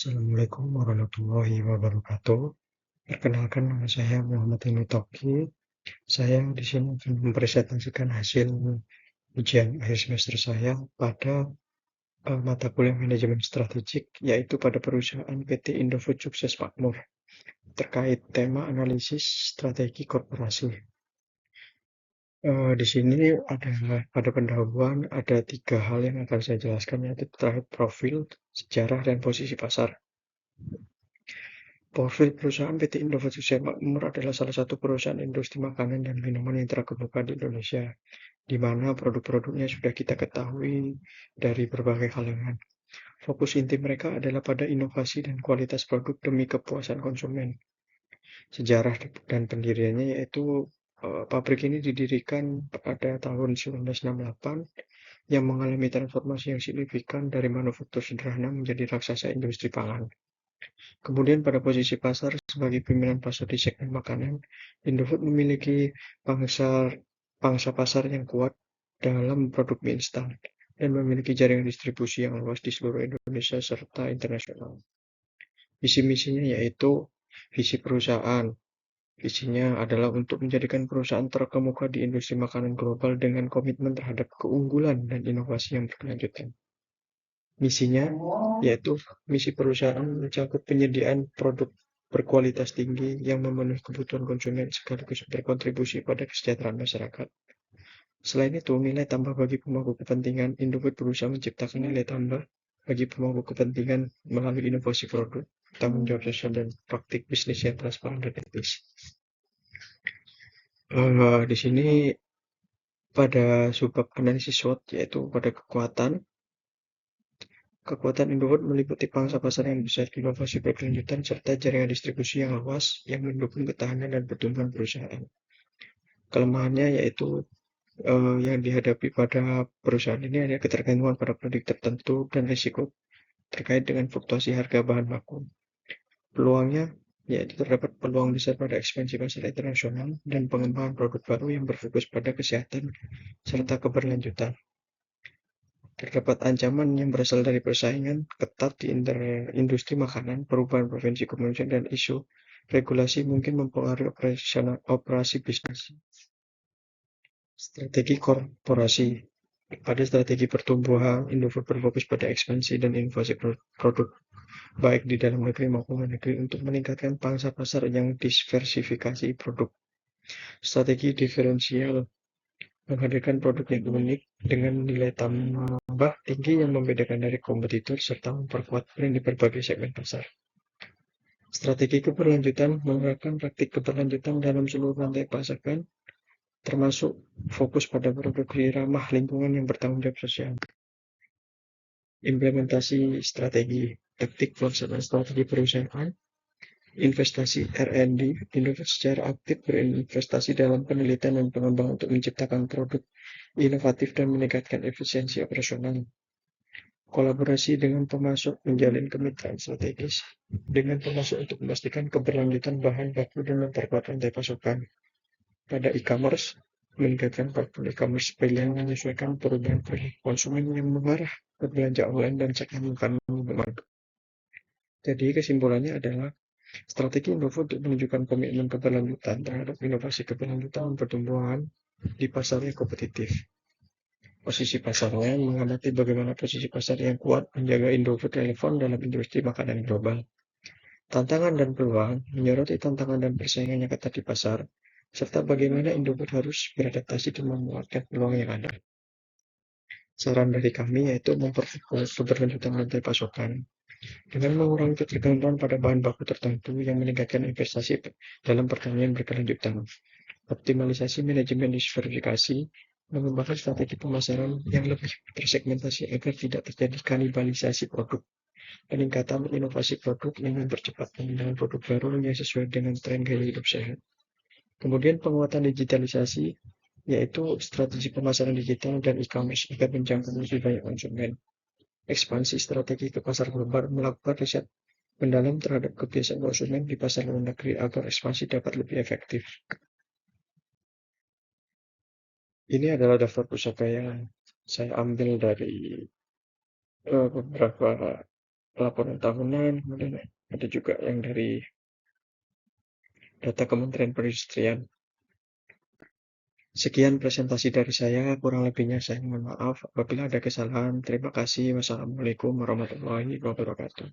Assalamualaikum warahmatullahi wabarakatuh. Perkenalkan, nama saya Muhammad Inu Toki. Saya di sini akan mempresentasikan hasil ujian akhir semester saya pada mata kuliah manajemen strategik, yaitu pada perusahaan PT Indofood Sukses Makmur, terkait tema analisis strategi korporasi. Di sini pada pendahuluan ada 3 hal yang akan saya jelaskan, yaitu terkait profil, sejarah, dan posisi pasar. Profil perusahaan PT Indofood Sukses Makmur adalah salah satu perusahaan industri makanan dan minuman yang terkemuka di Indonesia, di mana produk-produknya sudah kita ketahui dari berbagai kalangan. Fokus inti mereka adalah pada inovasi dan kualitas produk demi kepuasan konsumen. Sejarah dan pendiriannya yaitu pabrik ini didirikan pada tahun 1968 yang mengalami transformasi yang signifikan dari manufaktur sederhana menjadi raksasa industri pangan. Kemudian pada posisi pasar sebagai pimpinan pasar di segmen makanan, Indofood memiliki pangsa pasar yang kuat dalam produk mie instan dan memiliki jaringan distribusi yang luas di seluruh Indonesia serta internasional. Visi misinya yaitu visi perusahaan. Visinya adalah untuk menjadikan perusahaan terkemuka di industri makanan global dengan komitmen terhadap keunggulan dan inovasi yang berkelanjutan. Misinya yaitu misi perusahaan mencakup penyediaan produk berkualitas tinggi yang memenuhi kebutuhan konsumen sekaligus berkontribusi pada kesejahteraan masyarakat. Selain itu, nilai tambah bagi pemangku kepentingan, Indofood berusaha menciptakan nilai tambah bagi pemangku kepentingan melalui inovasi produk, tanggung jawab sosial, dan praktik bisnis yang transparan dan etis. Di sini pada subbab analisis SWOT yaitu pada kekuatan. Kekuatan Indofood meliputi pangsa pasar yang besar, inovasi berkelanjutan, serta jaringan distribusi yang luas yang mendukung ketahanan dan pertumbuhan perusahaan. Kelemahannya yaitu yang dihadapi pada perusahaan ini adalah ketergantungan pada produk tertentu dan risiko terkait dengan fluktuasi harga bahan baku. Peluangnya yaitu terdapat peluang besar pada ekspansi pasar internasional dan pengembangan produk baru yang berfokus pada kesehatan serta keberlanjutan. Terdapat ancaman yang berasal dari persaingan ketat di industri makanan, perubahan provinsi kemanusiaan, dan isu regulasi mungkin mempengaruhi operasi bisnis. Strategi korporasi. Pada strategi pertumbuhan, Indofood berfokus pada ekspansi dan inovasi produk, baik di dalam negeri maupun luar negeri, untuk meningkatkan pangsa pasar yang diversifikasi produk. Strategi diferensial menghadirkan produk yang unik dengan nilai tambah tinggi yang membedakan dari kompetitor serta memperkuat brand di berbagai segmen pasar. Strategi keberlanjutan menerapkan praktik keberlanjutan dalam seluruh rantai pasaran, termasuk fokus pada produksi ramah lingkungan yang bertanggung jawab sosial. Implementasi strategi, taktik pelaksanaan strategi perusahaan, investasi R&D. Indofood secara aktif berinvestasi dalam penelitian dan pengembangan untuk menciptakan produk inovatif dan meningkatkan efisiensi operasional. Kolaborasi dengan pemasok, menjalin kemitraan strategis dengan pemasok untuk memastikan keberlanjutan bahan baku dan memperkuat rantai pasokan. Pada e-commerce, meningkatkan platform e-commerce pilihan menyesuaikan perubahan perilaku konsumen yang mengarah ke belanja online dan segmen makanan minuman. Jadi kesimpulannya adalah strategi Indofood untuk menunjukkan komitmen keberlanjutan terhadap inovasi keberlanjutan dan pertumbuhan di pasar yang kompetitif. Posisi pasarnya mengamati bagaimana posisi pasar yang kuat menjaga Indofood relevan dalam industri makanan global. Tantangan dan peluang menyoroti tantangan dan persaingan yang ketat di pasar, serta bagaimana Indofood harus beradaptasi dan memanfaatkan peluang yang ada. Saran dari kami yaitu memperkuat keberlanjutan rantai pasokan dengan mengurangi ketergantungan pada bahan baku tertentu yang meningkatkan investasi dalam pertanian berkelanjutan. Optimalisasi manajemen diversifikasi, mengembangkan strategi pemasaran yang lebih tersegmentasi agar tidak terjadi kanibalisasi produk. Peningkatan inovasi produk yang mempercepat pengembangan produk baru yang sesuai dengan tren gaya hidup sehat. Kemudian penguatan digitalisasi, yaitu strategi pemasaran digital dan e-commerce agar menjangkau lebih banyak konsumen. Ekspansi strategi ke pasar global, melakukan riset mendalam terhadap kebiasaan konsumen di pasar luar negeri agar ekspansi dapat lebih efektif. Ini adalah daftar pusaka yang saya ambil dari beberapa laporan tahunan, kemudian ada juga yang dari data Kementerian Perindustrian. Sekian presentasi dari saya, kurang lebihnya saya mohon maaf apabila ada kesalahan. Terima kasih. Wassalamualaikum warahmatullahi wabarakatuh.